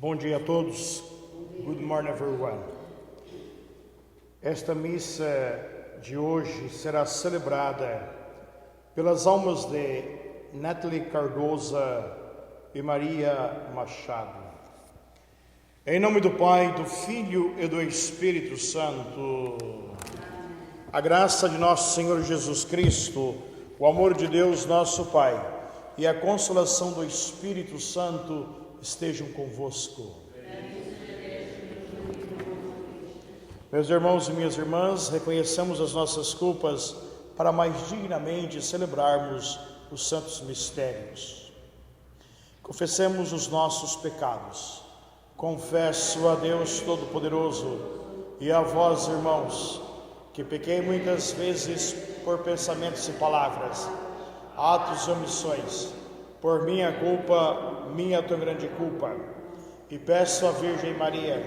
Bom dia a todos. Good morning, everyone. Esta missa de hoje será celebrada pelas almas de Nathalie Cardoza e Maria Machado. Em nome do Pai, do Filho e do Espírito Santo. A graça de nosso Senhor Jesus Cristo, o amor de Deus nosso Pai e a consolação do Espírito Santo estejam convosco. Meus irmãos e minhas irmãs, reconheçamos as nossas culpas para mais dignamente celebrarmos os santos mistérios. Confessemos os nossos pecados. Confesso a Deus Todo-Poderoso e a vós, irmãos, que pequei muitas vezes por pensamentos e palavras, atos e omissões, por minha culpa, minha tão grande culpa, e peço à Virgem Maria,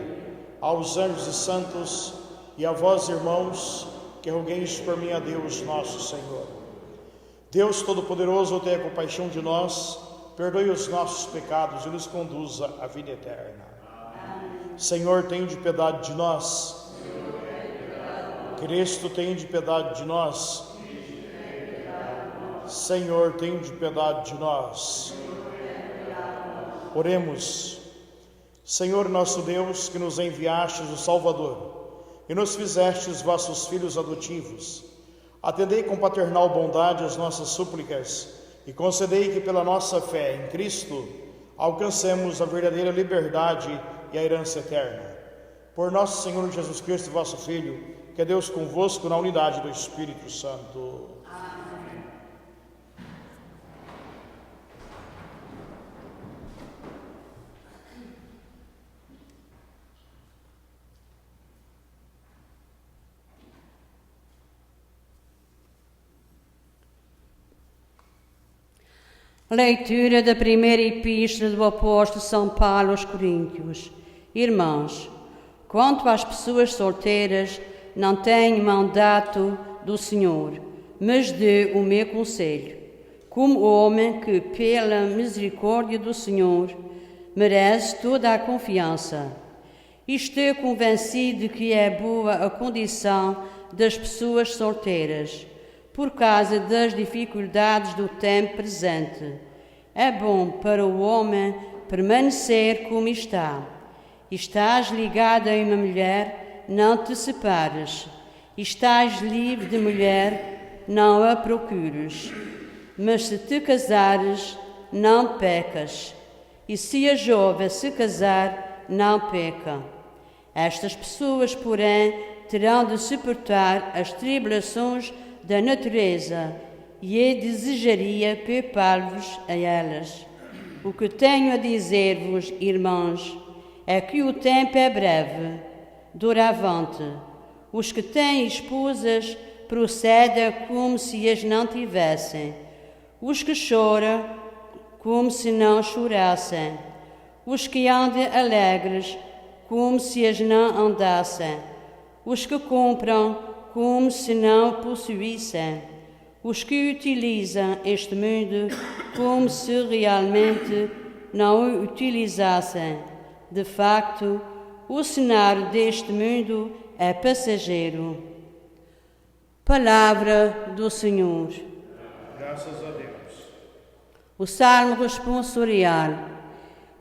aos anjos e santos e a vós, irmãos, que rogueis por mim a Deus nosso Senhor. Deus Todo-Poderoso, tenha compaixão de nós, perdoe os nossos pecados e nos conduza à vida eterna. Senhor, tenha piedade de nós. Cristo, tenha piedade de nós. Senhor, tenha piedade de nós. Oremos. Senhor nosso Deus, que nos enviastes o Salvador e nos fizestes vossos filhos adotivos, atendei com paternal bondade as nossas súplicas e concedei que pela nossa fé em Cristo alcancemos a verdadeira liberdade e a herança eterna. Por nosso Senhor Jesus Cristo, vosso Filho, que é Deus convosco na unidade do Espírito Santo. Leitura da primeira epístola do apóstolo São Paulo aos Coríntios. Irmãos, quanto às pessoas solteiras, não tenho mandato do Senhor, mas de o meu conselho, como homem que, pela misericórdia do Senhor, merece toda a confiança. Estou convencido que é boa a condição das pessoas solteiras, por causa das dificuldades do tempo presente. É bom para o homem permanecer como está. Estás ligado a uma mulher, não te separes. Estás livre de mulher, não a procures. Mas se te casares, não pecas. E se a jovem se casar, não peca. Estas pessoas, porém, terão de suportar as tribulações da natureza, e eu desejaria poupar-vos a elas. O que tenho a dizer-vos, irmãos, é que o tempo é breve. Doravante, os que têm esposas procedem como se as não tivessem, os que choram como se não chorassem, os que andam alegres como se as não andassem, os que compram como se não possuíssem, os que utilizam este mundo como se realmente não o utilizassem. De facto, o cenário deste mundo é passageiro. Palavra do Senhor. Graças a Deus. O Salmo responsorial.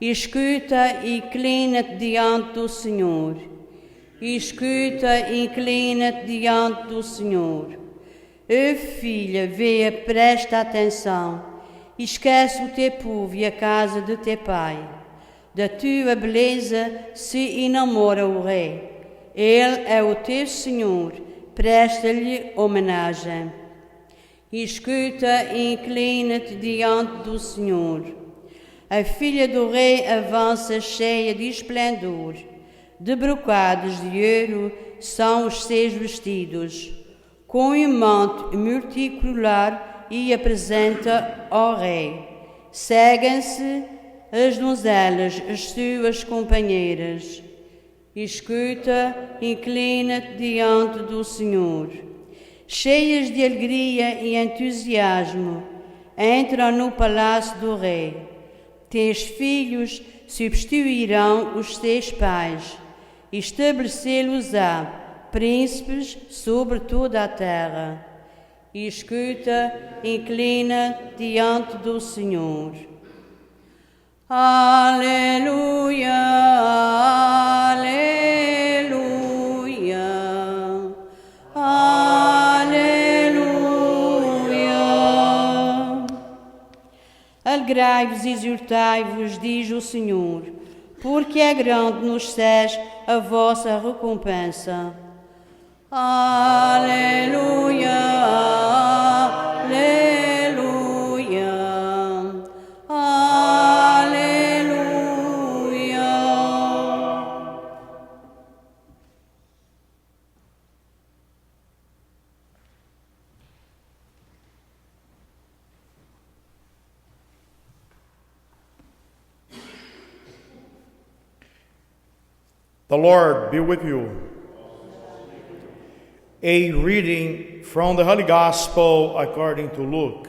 Escuta e inclina-te diante do Senhor. Escuta e inclina-te diante do Senhor. Ó filha, vê, presta atenção. Esquece o teu povo e a casa de teu pai. Da tua beleza se enamora o rei. Ele é o teu Senhor, presta-lhe homenagem. Escuta e inclina-te diante do Senhor. A filha do rei avança cheia de esplendor. De brocados de ouro são os seus vestidos, com um manto multicolor e apresenta ao rei. Seguem-se as donzelas, as suas companheiras. Escuta, inclina-te diante do Senhor. Cheias de alegria e entusiasmo, entram no palácio do rei. Teus filhos substituirão os teus pais, e estabelecê-los-á príncipes sobre toda a terra. E escuta, inclina diante do Senhor. Aleluia, aleluia, aleluia. Alegrai-vos e exultai-vos, diz o Senhor, porque é grande nos céus a vossa recompensa. Aleluia, aleluia, aleluia. The Lord be with you. A reading from the Holy Gospel according to Luke.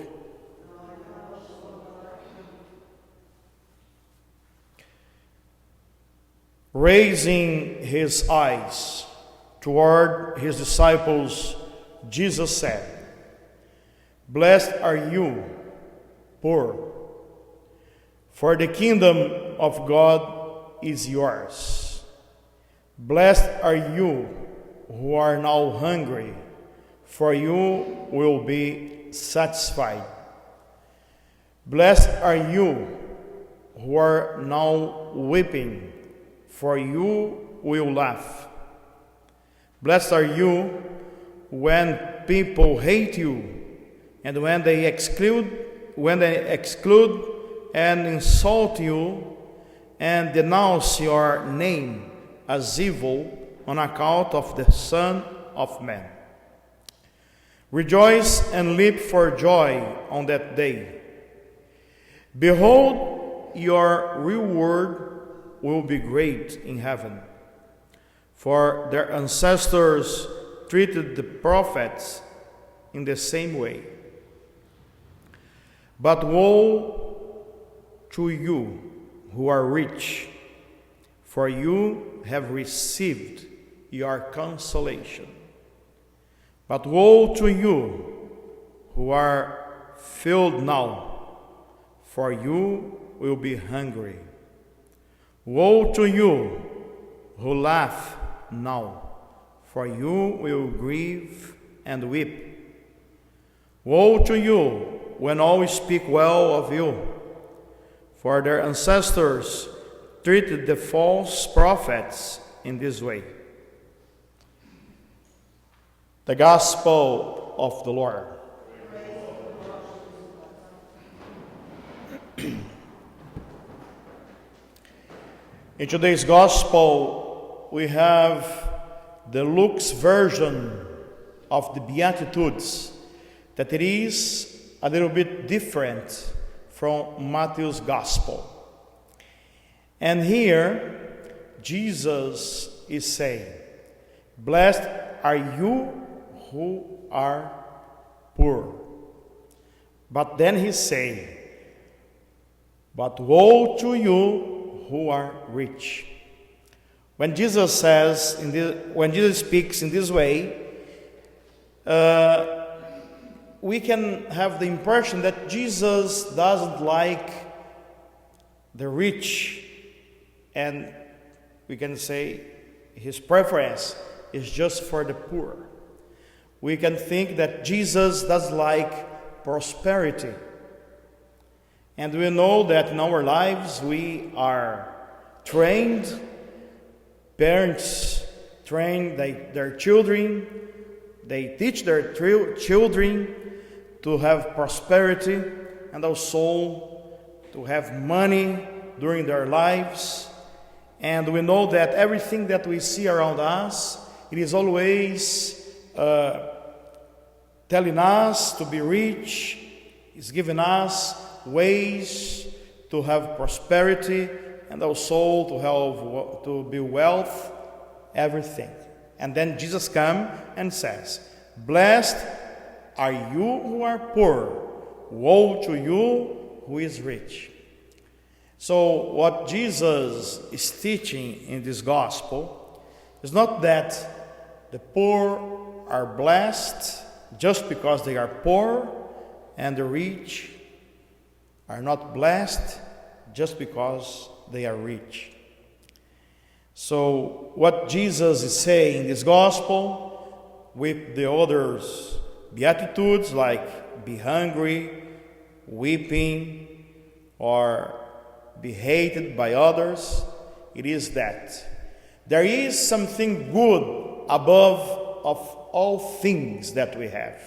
Raising his eyes toward his disciples, Jesus said, "Blessed are you, poor, for the kingdom of God is yours. Blessed are you who are now hungry, for you will be satisfied. Blessed are you who are now weeping, for you will laugh. Blessed are you when people hate you, and when they exclude and insult you, and denounce your name as evil on account of the Son of Man. Rejoice and leap for joy on that day. Behold, your reward will be great in heaven, for their ancestors treated the prophets in the same way. But woe to you who are rich, for you have received your consolation. But woe to you who are filled now, for you will be hungry. Woe to you who laugh now, for you will grieve and weep. Woe to you when all speak well of you, for their ancestors treated the false prophets in this way." The Gospel of the Lord. In today's Gospel, we have the Luke's version of the Beatitudes, that it is a little bit different from Matthew's Gospel. And here, Jesus is saying, "Blessed are you who are poor." But then he's saying, "But woe to you who are rich." When Jesus speaks in this way, we can have the impression that Jesus doesn't like the rich, and we can say his preference is just for the poor. We can think that Jesus does like prosperity. And we know that in our lives we are trained, parents train their children, they teach their children to have prosperity and also to have money during their lives. And we know that everything that we see around us, it is always telling us to be rich. It's giving us ways to have prosperity and also to be wealth, everything. And then Jesus comes and says, "Blessed are you who are poor, woe to you who is rich." So what Jesus is teaching in this gospel is not that the poor are blessed just because they are poor, and the rich are not blessed just because they are rich. So what Jesus is saying in this gospel, with the others beatitudes like be hungry, weeping, or be hated by others, it is that there is something good above of all things that we have.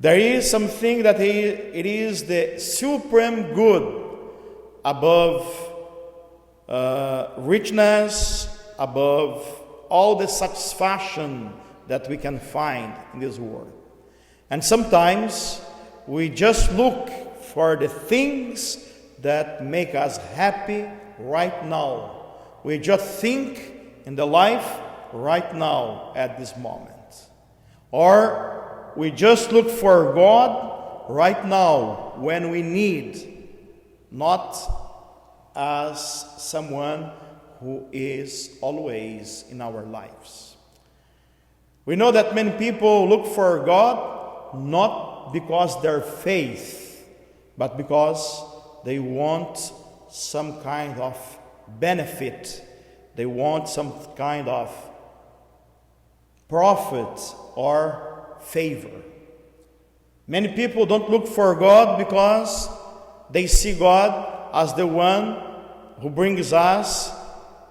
There is something that it is the supreme good above richness, above all the satisfaction that we can find in this world. And sometimes we just look for the things that make us happy right now. We just think in the life right now at this moment. Or we just look for God right now when we need, not as someone who is always in our lives. We know that many people look for God not because their faith, but because they want some kind of benefit. They want some kind of profit or favor. Many people don't look for God because they see God as the one who brings us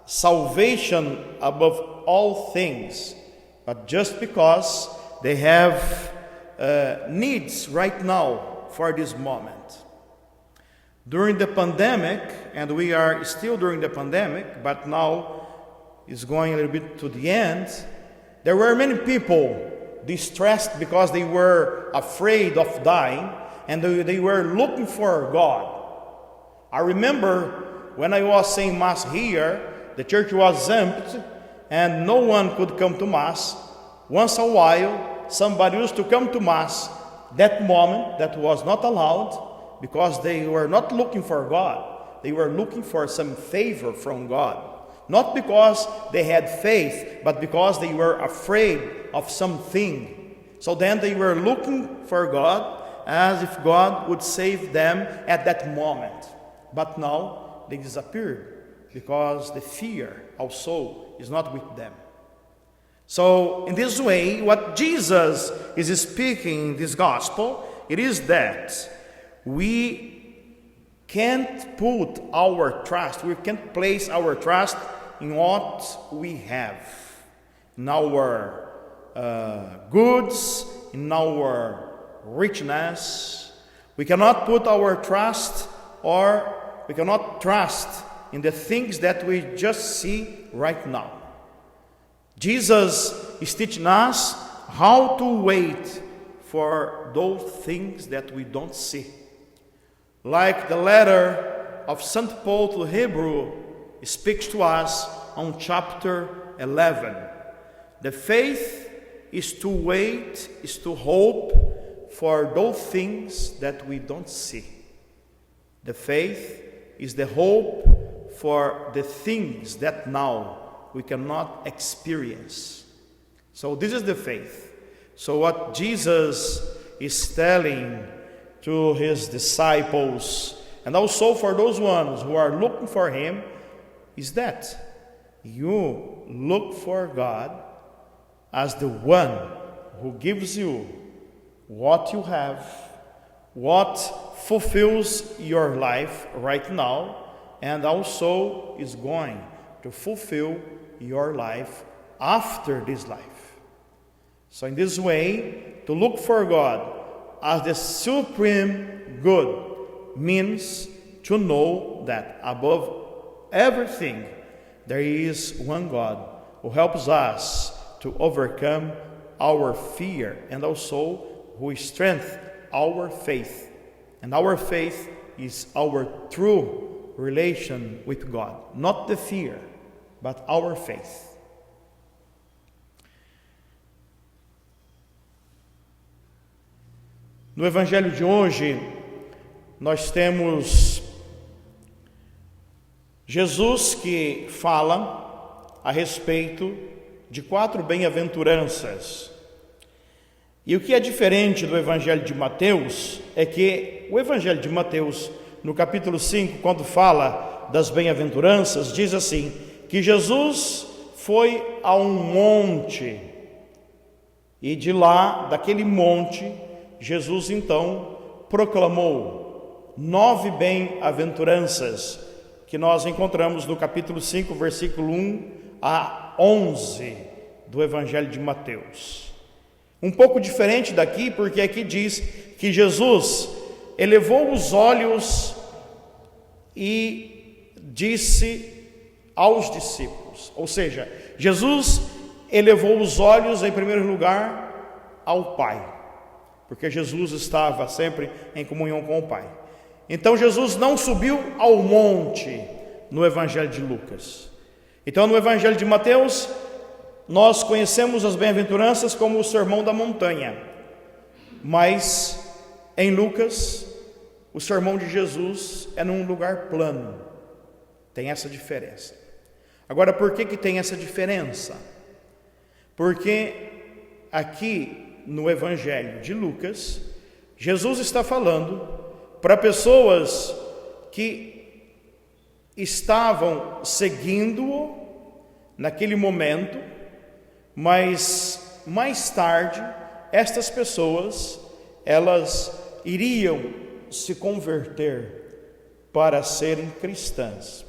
salvation above all things, but just because they have needs right now for this moment. During the pandemic, and we are still during the pandemic, but now it's going a little bit to the end, there were many people distressed because they were afraid of dying, and they were looking for God. I remember when I was saying Mass here, the church was empty, and no one could come to Mass. Once a while, somebody used to come to Mass. That moment, that was not allowed, because they were not looking for God. They were looking for some favor from God. Not because they had faith, but because they were afraid of something. So then they were looking for God as if God would save them at that moment. But now they disappeared because the fear also is not with them. So in this way, what Jesus is speaking in this gospel, it is that we can't put our trust, we can't place our trust in what we have, in our goods, in our richness. We cannot put our trust, or we cannot trust in the things that we just see right now. Jesus is teaching us how to wait for those things that we don't see. Like the letter of St. Paul to Hebrew speaks to us on chapter 11. The faith is to wait, is to hope for those things that we don't see. The faith is the hope for the things that now we cannot experience. So this is the faith. So what Jesus is telling to his disciples, and also for those ones who are looking for him, is that you look for God as the one who gives you what you have, what fulfills your life right now, and also is going to fulfill your life after this life. So in this way, to look for God as the supreme good means to know that above everything there is one God who helps us to overcome our fear, and also who strengthens our faith. And our faith is our true relation with God, not the fear, but our faith. No Evangelho de hoje, nós temos Jesus que fala a respeito de 4 bem-aventuranças. E o que é diferente do Evangelho de Mateus é que o Evangelho de Mateus, no capítulo 5, quando fala das bem-aventuranças, diz assim, que Jesus foi a um monte, e de lá, daquele monte, Jesus então proclamou 9 bem-aventuranças, que nós encontramos no capítulo 5, versículo 1 a 11 do Evangelho de Mateus. Um pouco diferente daqui, porque aqui diz que Jesus elevou os olhos e disse aos discípulos, ou seja, Jesus elevou os olhos em primeiro lugar ao Pai, porque Jesus estava sempre em comunhão com o Pai. Então Jesus não subiu ao monte no Evangelho de Lucas. Então no Evangelho de Mateus nós conhecemos as bem-aventuranças como o Sermão da Montanha, mas em Lucas o sermão de Jesus é num lugar plano. Tem essa diferença. Agora, por que tem essa diferença? Porque aqui no Evangelho de Lucas, Jesus está falando para pessoas que estavam seguindo-o naquele momento, mas mais tarde estas pessoas elas iriam se converter para serem cristãs.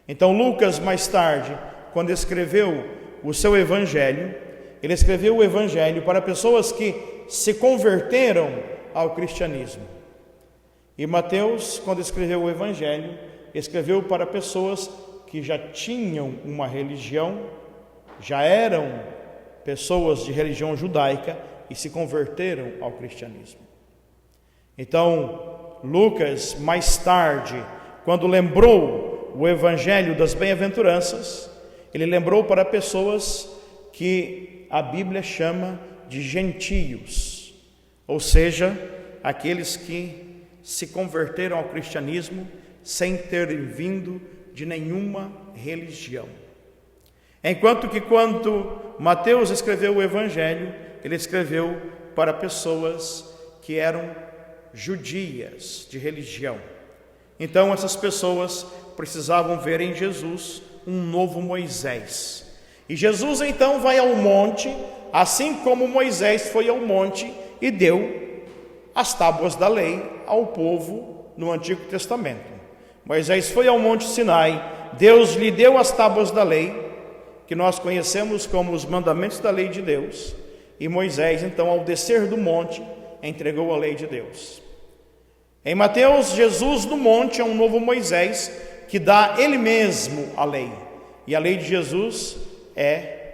Então Lucas mais tarde, quando escreveu o seu evangelho, ele escreveu o evangelho para pessoas que se converteram ao cristianismo. E Mateus, quando escreveu o evangelho, escreveu para pessoas que já tinham uma religião, já eram pessoas de religião judaica e se converteram ao cristianismo. Então, Lucas, mais tarde, quando lembrou o evangelho das bem-aventuranças, ele lembrou para pessoas que a Bíblia chama de gentios, ou seja, aqueles que se converteram ao cristianismo sem terem vindo de nenhuma religião. Enquanto que quando Mateus escreveu o evangelho, ele escreveu para pessoas que eram judias de religião. Então essas pessoas precisavam ver em Jesus um novo Moisés. E Jesus então vai ao monte, assim como Moisés foi ao monte e deu as tábuas da lei ao povo no Antigo Testamento. Moisés foi ao monte Sinai, Deus lhe deu as tábuas da lei, que nós conhecemos como os mandamentos da lei de Deus, e Moisés então, ao descer do monte, entregou a lei de Deus. Em Mateus, Jesus no monte é um novo Moisés que dá ele mesmo a lei, e a lei de Jesus é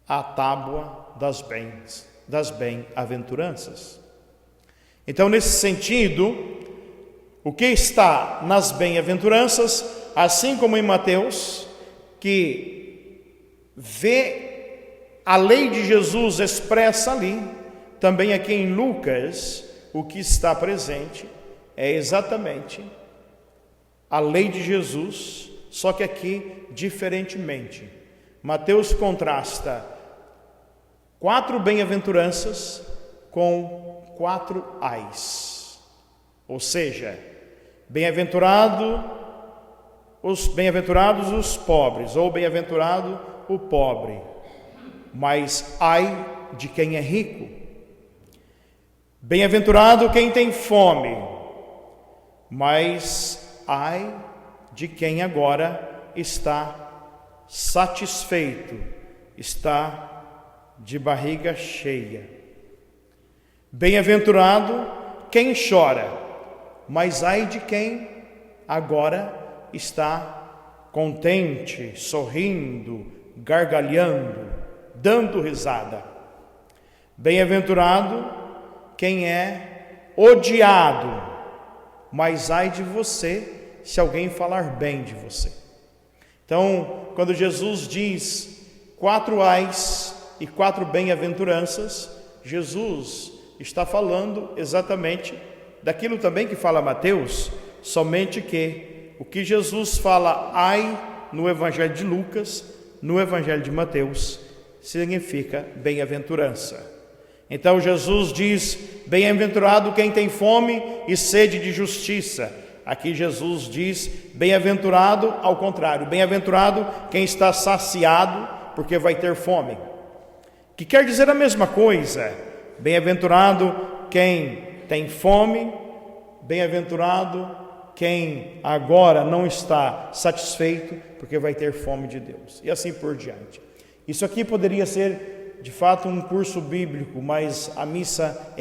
a tábua das bem-aventuranças. Então, nesse sentido, o que está nas bem-aventuranças, assim como em Mateus, que vê a lei de Jesus expressa ali, também aqui em Lucas, o que está presente é exatamente a lei de Jesus, só que aqui diferentemente. Mateus contrasta 4 bem-aventuranças com 4 ais, ou seja, bem-aventurados os pobres, ou bem-aventurado o pobre, mas ai de quem é rico. Bem-aventurado quem tem fome, mas ai de quem agora está satisfeito, está de barriga cheia. Bem-aventurado quem chora, mas ai de quem agora está contente, sorrindo, gargalhando, dando risada. Bem-aventurado quem é odiado, mas ai de você se alguém falar bem de você. Então, quando Jesus diz 4 ais e 4 bem-aventuranças, Jesus está falando exatamente daquilo também que fala Mateus, somente que o que Jesus fala ai no Evangelho de Lucas, no Evangelho de Mateus, significa bem-aventurança. Então Jesus diz, bem-aventurado quem tem fome e sede de justiça. Aqui Jesus diz, bem-aventurado ao contrário, bem-aventurado quem está saciado, porque vai ter fome. Que quer dizer a mesma coisa, bem-aventurado quem tem fome, bem-aventurado quem agora não está satisfeito, porque vai ter fome de Deus, e assim por diante. Isso aqui poderia ser, de fato, um curso bíblico, mas a missa,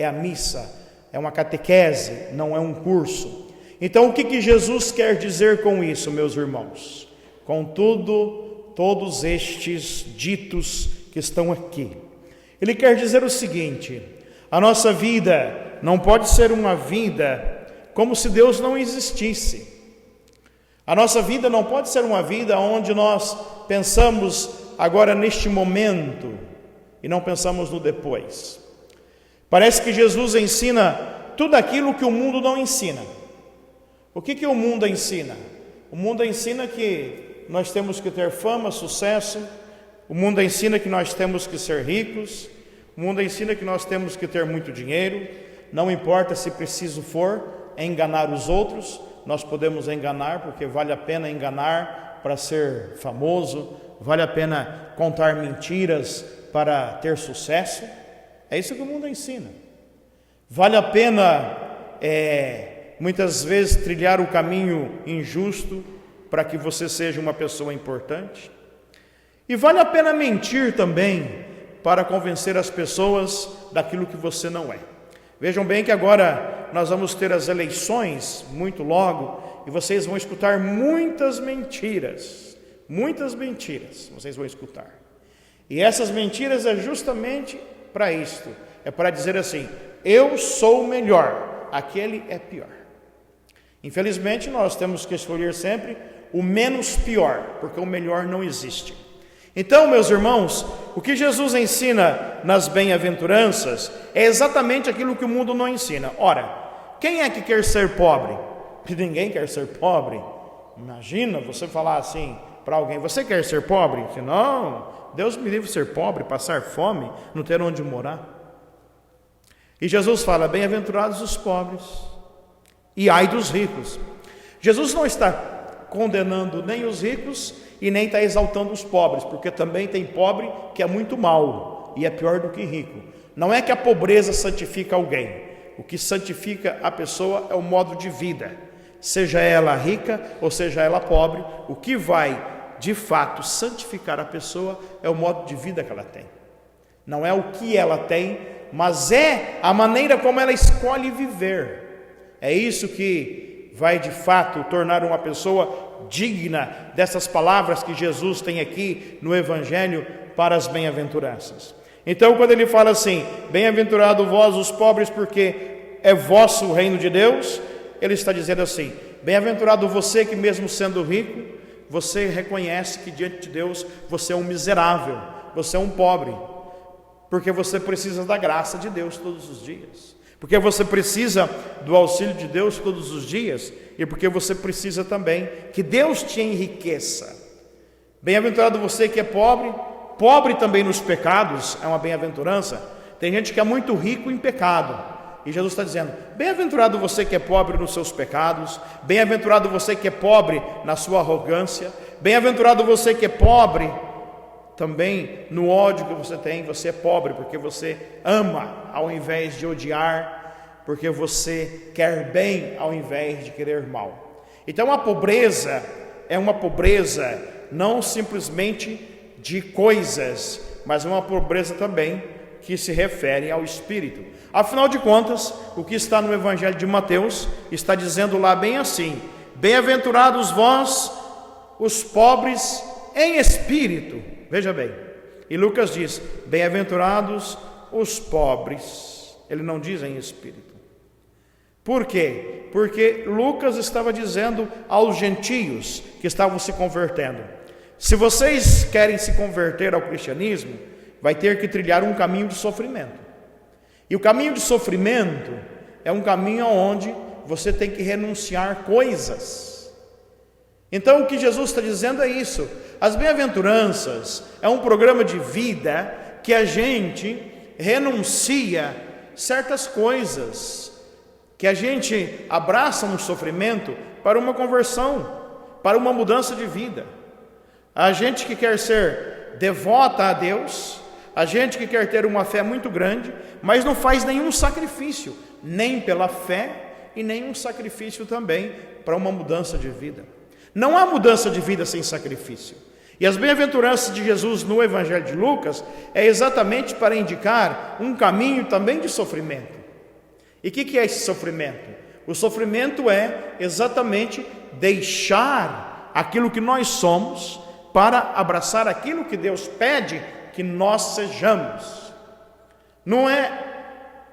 é uma catequese, não é um curso. Então, o que Jesus quer dizer com isso, meus irmãos? Contudo, todos estes ditos que estão aqui, ele quer dizer o seguinte: a nossa vida não pode ser uma vida como se Deus não existisse. A nossa vida não pode ser uma vida onde nós pensamos agora neste momento e não pensamos no depois. Parece que Jesus ensina tudo aquilo que o mundo não ensina. O que o mundo ensina? O mundo ensina que nós temos que ter fama, sucesso. O mundo ensina que nós temos que ser ricos. O mundo ensina que nós temos que ter muito dinheiro. Não importa se preciso for enganar os outros, nós podemos enganar, porque vale a pena enganar para ser famoso, vale a pena contar mentiras para ter sucesso. É isso que o mundo ensina. Vale a pena, muitas vezes, trilhar o caminho injusto para que você seja uma pessoa importante. E vale a pena mentir também para convencer as pessoas daquilo que você não é. Vejam bem que agora nós vamos ter as eleições muito logo e vocês vão escutar muitas mentiras vocês vão escutar. E essas mentiras é justamente para isto, é para dizer assim: eu sou melhor, aquele é pior. Infelizmente nós temos que escolher sempre o menos pior, porque o melhor não existe. Então, meus irmãos, o que Jesus ensina nas bem-aventuranças é exatamente aquilo que o mundo não ensina. Ora, quem é que quer ser pobre? Ninguém quer ser pobre. Imagina você falar assim para alguém: você quer ser pobre? Não, Deus me livre de ser pobre, passar fome, não ter onde morar. E Jesus fala: bem-aventurados os pobres e ai dos ricos. Jesus não está condenando nem os ricos e nem está exaltando os pobres, porque também tem pobre que é muito mau e é pior do que rico. Não é que a pobreza santifica alguém. O que santifica a pessoa é o modo de vida, seja ela rica ou seja ela pobre. O que vai de fato santificar a pessoa é o modo de vida que ela tem. Não é o que ela tem, mas é a maneira como ela escolhe viver. É isso que vai de fato tornar uma pessoa digna dessas palavras que Jesus tem aqui no Evangelho para as bem-aventuranças. Então, quando ele fala assim: bem-aventurado vós os pobres, porque é vosso o reino de Deus, ele está dizendo assim: bem-aventurado você que, mesmo sendo rico, você reconhece que diante de Deus você é um miserável, você é um pobre, porque você precisa da graça de Deus todos os dias, porque você precisa do auxílio de Deus todos os dias, e porque você precisa também que Deus te enriqueça. Bem-aventurado você que é pobre, pobre também nos pecados, é uma bem-aventurança. Tem gente que é muito rico em pecado, e Jesus está dizendo: bem-aventurado você que é pobre nos seus pecados, bem-aventurado você que é pobre na sua arrogância, bem-aventurado você que é pobre também no ódio que você tem. Você é pobre porque você ama ao invés de odiar, porque você quer bem ao invés de querer mal. Então a pobreza é uma pobreza não simplesmente de coisas, mas é uma pobreza também que se refere ao espírito. Afinal de contas, o que está no Evangelho de Mateus está dizendo lá bem assim: bem-aventurados vós, os pobres em espírito. Veja bem, e Lucas diz: bem-aventurados os pobres. Ele não diz em espírito. Por quê? Porque Lucas estava dizendo aos gentios que estavam se convertendo: se vocês querem se converter ao cristianismo, vai ter que trilhar um caminho de sofrimento. E o caminho de sofrimento é um caminho onde você tem que renunciar coisas. Então o que Jesus está dizendo é isso. As bem-aventuranças é um programa de vida que a gente renuncia certas coisas, que a gente abraça um sofrimento para uma conversão, para uma mudança de vida. A gente que quer ser devota a Deus, a gente que quer ter uma fé muito grande, mas não faz nenhum sacrifício, nem pela fé e nenhum sacrifício também para uma mudança de vida. Não há mudança de vida sem sacrifício. E as bem-aventuranças de Jesus no Evangelho de Lucas é exatamente para indicar um caminho também de sofrimento. E o que é esse sofrimento? O sofrimento é exatamente deixar aquilo que nós somos para abraçar aquilo que Deus pede que nós sejamos. Não é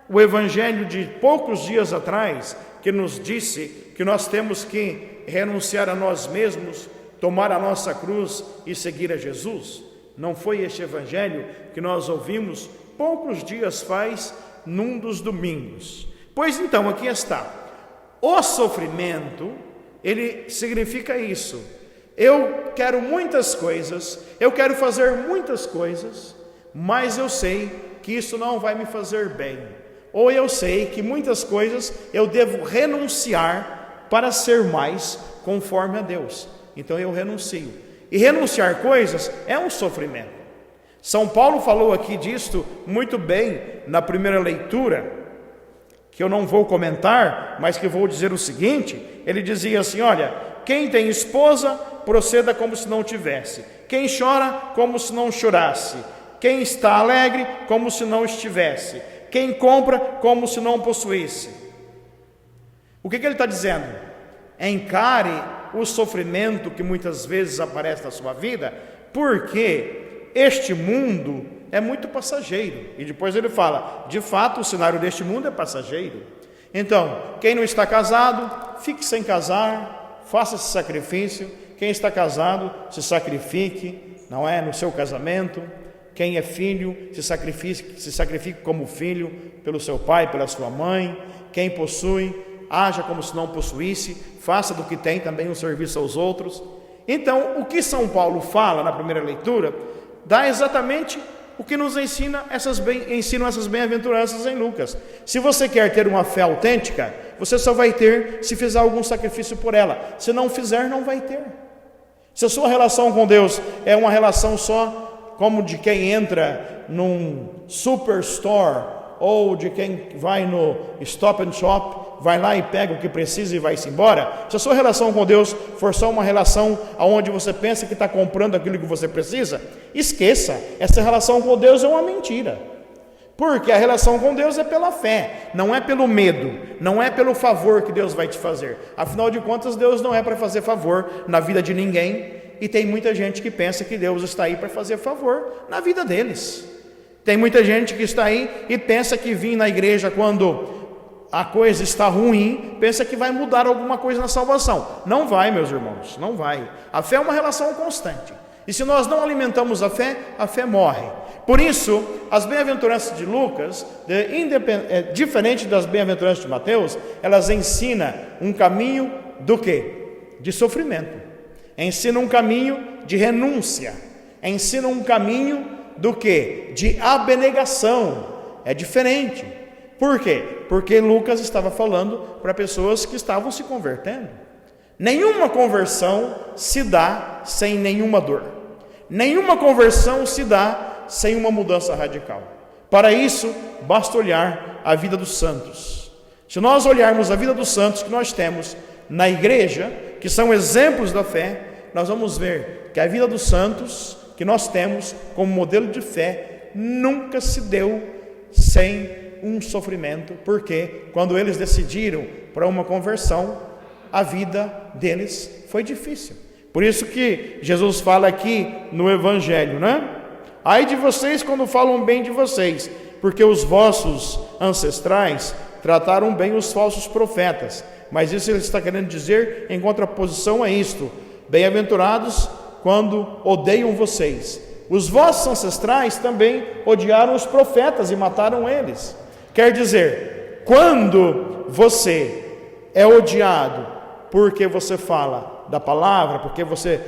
o Evangelho de poucos dias atrás que nos disse que nós temos que renunciar a nós mesmos, tomar a nossa cruz e seguir a Jesus? Não foi este Evangelho que nós ouvimos poucos dias faz, num dos domingos? Pois então, aqui está. O sofrimento, ele significa isso. Eu quero muitas coisas, eu quero fazer muitas coisas, mas eu sei que isso não vai me fazer bem. Ou eu sei que muitas coisas eu devo renunciar para ser mais conforme a Deus. Então eu renuncio. E renunciar coisas é um sofrimento. São Paulo falou aqui disto muito bem na primeira leitura, que eu não vou comentar, mas que vou dizer o seguinte. Ele dizia assim: olha, quem tem esposa, proceda como se não tivesse. Quem chora, como se não chorasse. Quem está alegre, como se não estivesse. Quem compra, como se não possuísse. O que ele está dizendo? Encare o sofrimento que muitas vezes aparece na sua vida, porque este mundo é muito passageiro. E depois ele fala, de fato o cenário deste mundo é passageiro. Então, quem não está casado, fique sem casar, faça esse sacrifício. Quem está casado, se sacrifique, não é, no seu casamento. Quem é filho, se sacrifique como filho pelo seu pai, pela sua mãe. Quem possui, haja como se não possuísse, faça do que tem também um serviço aos outros. Então, o que São Paulo fala na primeira leitura, dá exatamente o que nos ensinam essas bem-aventuranças em Lucas. Se você quer ter uma fé autêntica, você só vai ter se fizer algum sacrifício por ela. Se não fizer, não vai ter. Se a sua relação com Deus é uma relação só como de quem entra num superstore, ou de quem vai no Stop and Shop, vai lá e pega o que precisa e vai-se embora. Se a sua relação com Deus for só uma relação onde você pensa que está comprando aquilo que você precisa, esqueça, essa relação com Deus é uma mentira. Porque a relação com Deus é pela fé, não é pelo medo, não é pelo favor que Deus vai te fazer. Afinal de contas, Deus não é para fazer favor na vida de ninguém, e tem muita gente que pensa que Deus está aí para fazer favor na vida deles. Tem muita gente que está aí e pensa que vir na igreja quando a coisa está ruim, pensa que vai mudar alguma coisa na salvação. Não vai, meus irmãos, não vai. A fé é uma relação constante. E se nós não alimentamos a fé morre. Por isso, as bem-aventuranças de Lucas, diferente das bem-aventuranças de Mateus, elas ensinam um caminho do quê? De sofrimento. Ensinam um caminho de renúncia. Ensinam um caminho do quê? De abnegação. É diferente. Por quê? Porque Lucas estava falando para pessoas que estavam se convertendo. Nenhuma conversão se dá sem nenhuma dor. Nenhuma conversão se dá sem uma mudança radical. Para isso, basta olhar a vida dos santos. Se nós olharmos a vida dos santos que nós temos na igreja, que são exemplos da fé, nós vamos ver que a vida dos santos que nós temos como modelo de fé nunca se deu sem um sofrimento, porque quando eles decidiram para uma conversão, a vida deles foi difícil. Por isso que Jesus fala aqui no Evangelho, né? Ai de vocês quando falam bem de vocês, porque os vossos ancestrais trataram bem os falsos profetas. Mas isso ele está querendo dizer em contraposição a isto: bem-aventurados quando odeiam vocês. Os vossos ancestrais também odiaram os profetas e mataram eles. Quer dizer, quando você é odiado porque você fala da palavra, porque você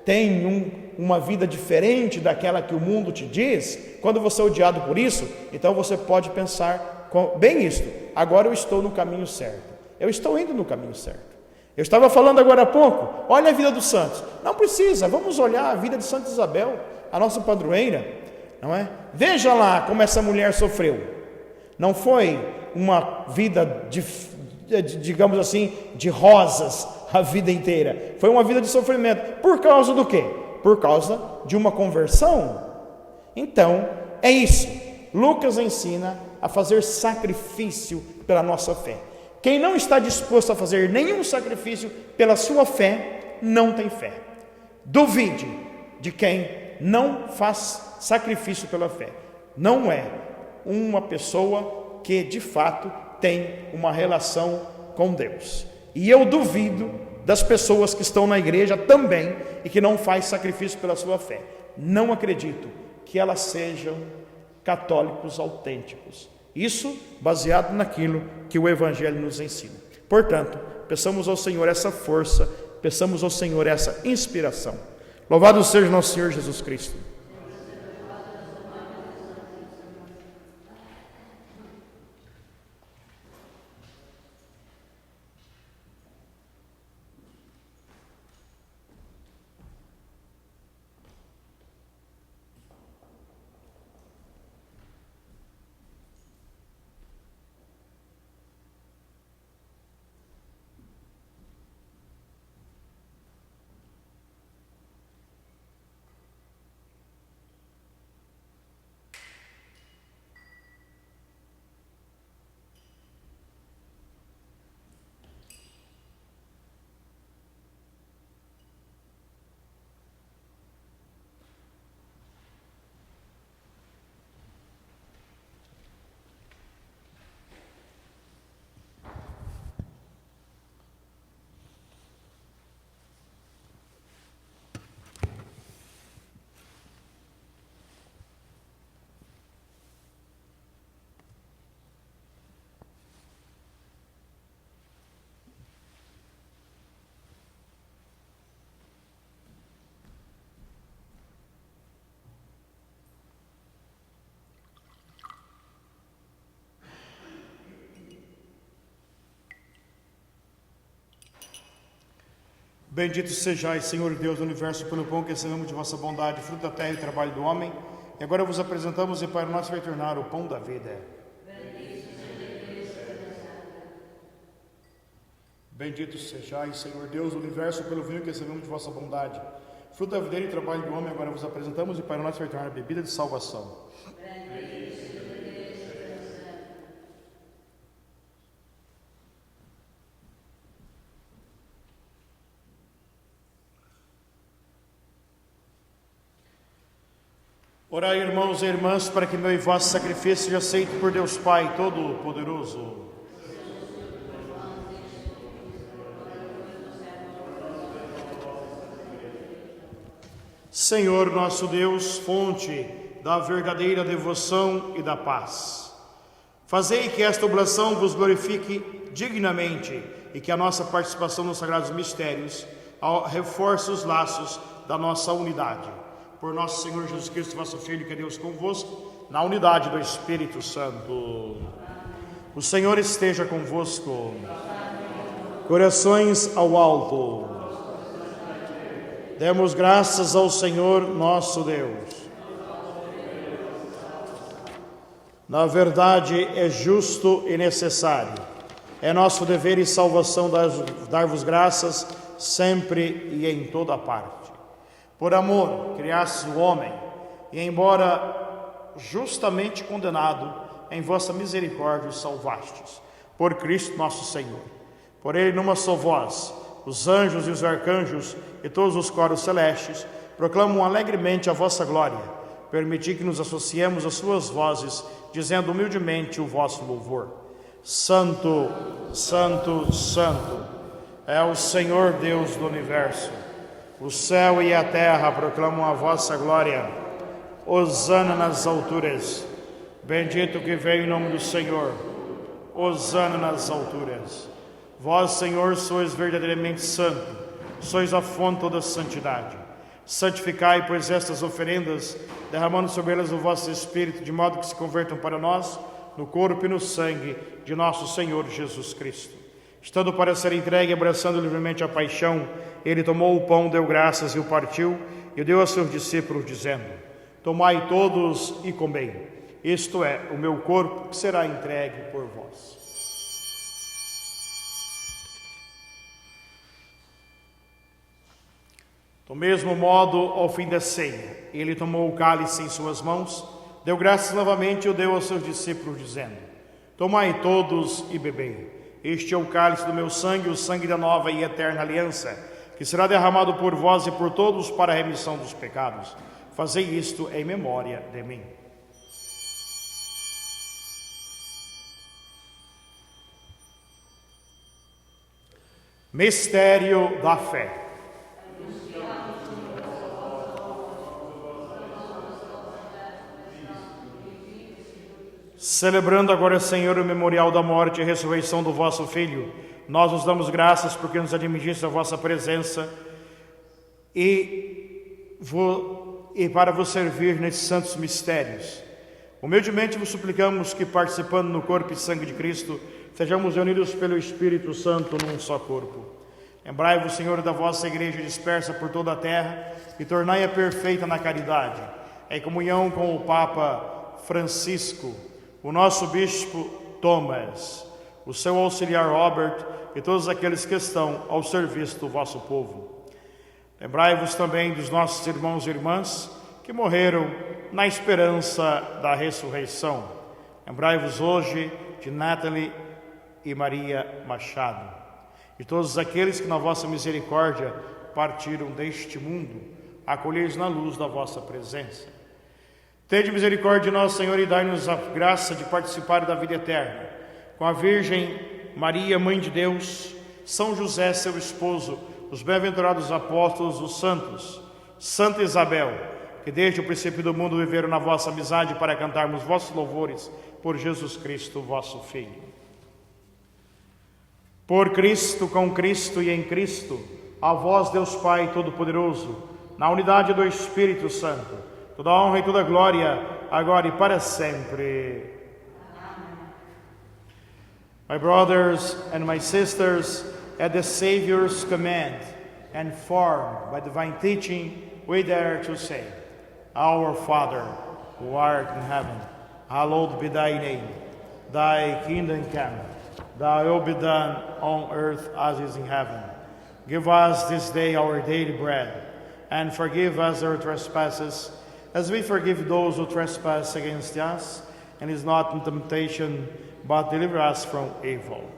tem uma vida diferente daquela que o mundo te diz, quando você é odiado por isso, então você pode pensar bem isto: agora eu estou no caminho certo, eu estou indo no caminho certo. Eu estava falando agora há pouco, olha a vida dos santos. Não precisa, vamos olhar a vida de Santa Isabel, a nossa padroeira, não é? Veja lá como essa mulher sofreu. Não foi uma vida digamos assim, de rosas a vida inteira. Foi uma vida de sofrimento. Por causa do quê? Por causa de uma conversão. Então, é isso. Lucas ensina a fazer sacrifício pela nossa fé. Quem não está disposto a fazer nenhum sacrifício pela sua fé, não tem fé. Duvide de quem não faz sacrifício pela fé. Não é uma pessoa que de fato tem uma relação com Deus. E eu duvido das pessoas que estão na igreja também e que não faz sacrifício pela sua fé. Não acredito que elas sejam católicos autênticos. Isso baseado naquilo que o Evangelho nos ensina. Portanto, peçamos ao Senhor essa força, peçamos ao Senhor essa inspiração. Louvado seja nosso Senhor Jesus Cristo. Bendito sejais, Senhor Deus do universo, pelo pão que recebemos de vossa bondade, fruto da terra e trabalho do homem. E agora vos apresentamos e para nós vai tornar o pão da vida. Bendito sejais, Senhor Deus do universo, pelo vinho que recebemos de vossa bondade, fruto da videira e trabalho do homem. Agora vos apresentamos e para nós vai tornar a bebida de salvação. Orai, irmãos e irmãs, para que meu e vosso sacrifício seja aceito por Deus Pai Todo-Poderoso. Senhor nosso Deus, fonte da verdadeira devoção e da paz, fazei que esta oblação vos glorifique dignamente e que a nossa participação nos sagrados mistérios reforce os laços da nossa unidade. Por nosso Senhor Jesus Cristo, vosso Filho, que é Deus convosco, na unidade do Espírito Santo. O Senhor esteja convosco. Corações ao alto. Demos graças ao Senhor nosso Deus. Na verdade, é justo e necessário. É nosso dever e salvação dar-vos graças sempre e em toda parte. Por amor, criastes o homem, e embora justamente condenado, em vossa misericórdia o salvastes. Por Cristo nosso Senhor. Por ele, numa só voz, os anjos e os arcanjos e todos os coros celestes proclamam alegremente a vossa glória. Permiti que nos associemos às suas vozes, dizendo humildemente o vosso louvor. Santo, Santo, Santo, é o Senhor Deus do universo. O céu e a terra proclamam a vossa glória. Hosana nas alturas. Bendito que vem em nome do Senhor. Hosana nas alturas. Vós, Senhor, sois verdadeiramente santo. sois a fonte de toda santidade. Santificai, pois, estas oferendas, derramando sobre elas o vosso Espírito, de modo que se convertam para nós no corpo e no sangue de nosso Senhor Jesus Cristo. Estando para ser entregue, abraçando livremente a paixão, ele tomou o pão, deu graças e o partiu, e o deu a seus discípulos, dizendo: tomai todos e comei. Isto é o meu corpo, que será entregue por vós. Do mesmo modo, ao fim da ceia, ele tomou o cálice em suas mãos, deu graças novamente e o deu aos seus discípulos, dizendo: tomai todos e bebei. Este é o cálice do meu sangue, o sangue da nova e eterna aliança, que será derramado por vós e por todos para a remissão dos pecados. Fazei isto em memória de mim. Mistério da fé. Celebrando agora, Senhor, o memorial da morte e ressurreição do vosso Filho, nós vos damos graças porque nos admitiste a vossa presença e para vos servir nesses santos mistérios. Humildemente vos suplicamos que, participando no corpo e sangue de Cristo, sejamos unidos pelo Espírito Santo num só corpo. Lembrai-vos, Senhor, da vossa igreja dispersa por toda a terra e tornai-a perfeita na caridade, em comunhão com o Papa Francisco, o nosso bispo Thomas, o seu auxiliar Robert e todos aqueles que estão ao serviço do vosso povo. Lembrai-vos também dos nossos irmãos e irmãs que morreram na esperança da ressurreição. Lembrai-vos hoje de Nathalie e Maria Machado, e todos aqueles que na vossa misericórdia partiram deste mundo, acolhei-os na luz da vossa presença. Tende misericórdia de nós, Senhor, e dai-nos a graça de participar da vida eterna. Com a Virgem Maria, Mãe de Deus, São José, seu esposo, os bem-aventurados apóstolos, os santos, Santa Isabel, que desde o princípio do mundo viveram na vossa amizade para cantarmos vossos louvores por Jesus Cristo, vosso Filho. Por Cristo, com Cristo e em Cristo, a vós, Deus Pai Todo-Poderoso, na unidade do Espírito Santo, toda a honra e toda a glória, agora e para sempre. Amen. My brothers and my sisters, at the Savior's command and formed by divine teaching, we dare to say, Our Father, who art in heaven, hallowed be thy name. Thy kingdom come, thy will be done on earth as is in heaven. Give us this day our daily bread, and forgive us our trespasses, as we forgive those who trespass against us, and is not in temptation, but deliver us from evil.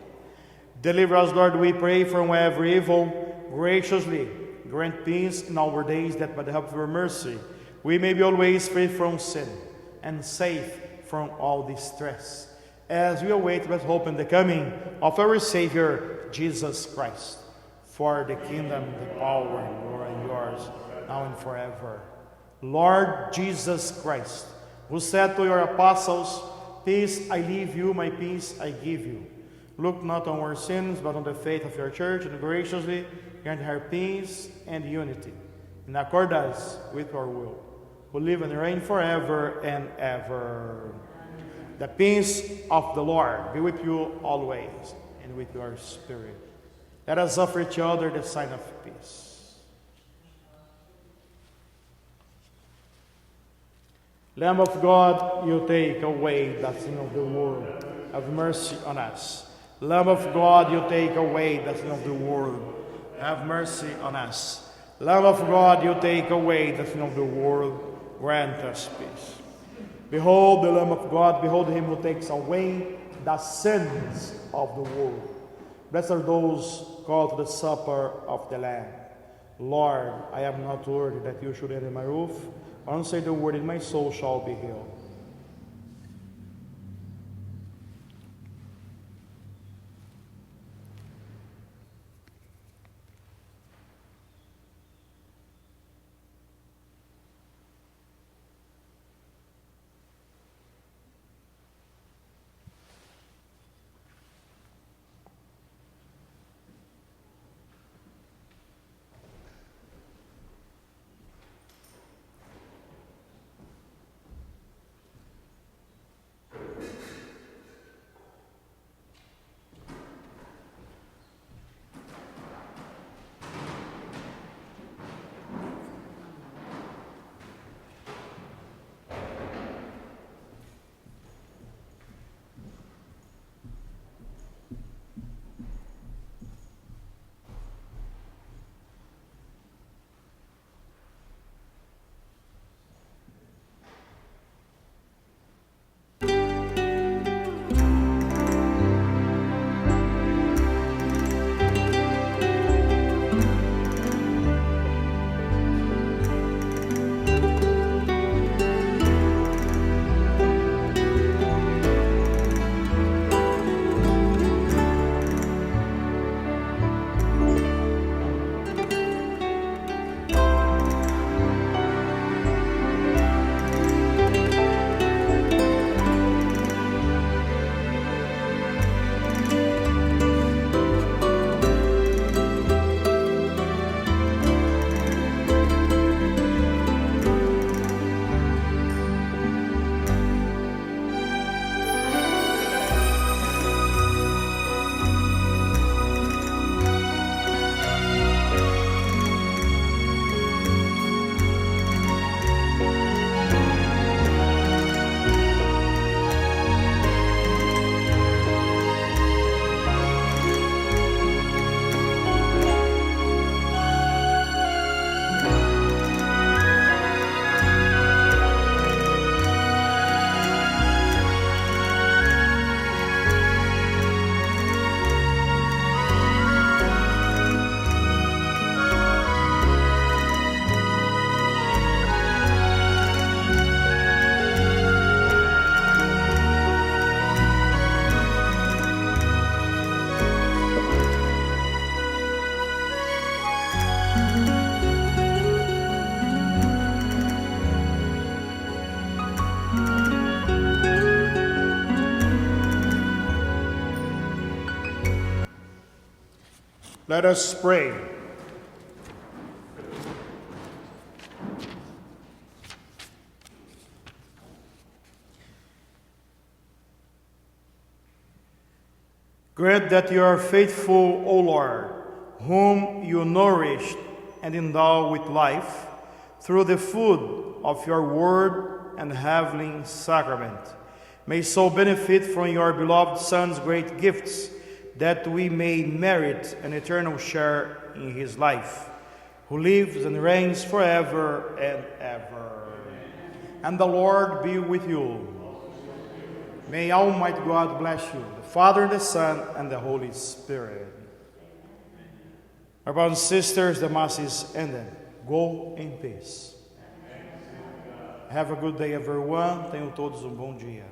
Deliver us, Lord, we pray, from every evil. Graciously grant peace in our days, that by the help of your mercy we may be always free from sin and safe from all distress, as we await with hope in the coming of our Savior, Jesus Christ. For the kingdom, the power, and glory are yours, now and forever. Lord Jesus Christ, who said to your apostles, Peace I leave you, my peace I give you. Look not on our sins, but on the faith of your church, and graciously grant her peace and unity, in accordance with your will, who live and reign forever and ever. The peace of the Lord be with you always, and with your spirit. Let us offer each other the sign of peace. Lamb of God, you take away the sin of the world. Have mercy on us. Lamb of God, you take away the sin of the world. Have mercy on us. Lamb of God, you take away the sin of the world. Grant us peace. Behold the Lamb of God. Behold him who takes away the sins of the world. Blessed are those called to the supper of the Lamb. Lord, I am not worthy that you should enter my roof. Once say the word, and my soul shall be healed. Let us pray. Grant that you are faithful, O Lord, whom you nourished and endow with life, through the food of your word and heavenly sacrament. May so benefit from your beloved Son's great gifts, that we may merit an eternal share in his life, who lives and reigns forever and ever. And the Lord be with you. May Almighty God bless you, the Father, and the Son, and the Holy Spirit. My brothers and sisters, the Mass is ended. Go in peace. Have a good day, everyone. Tenham todos bom dia.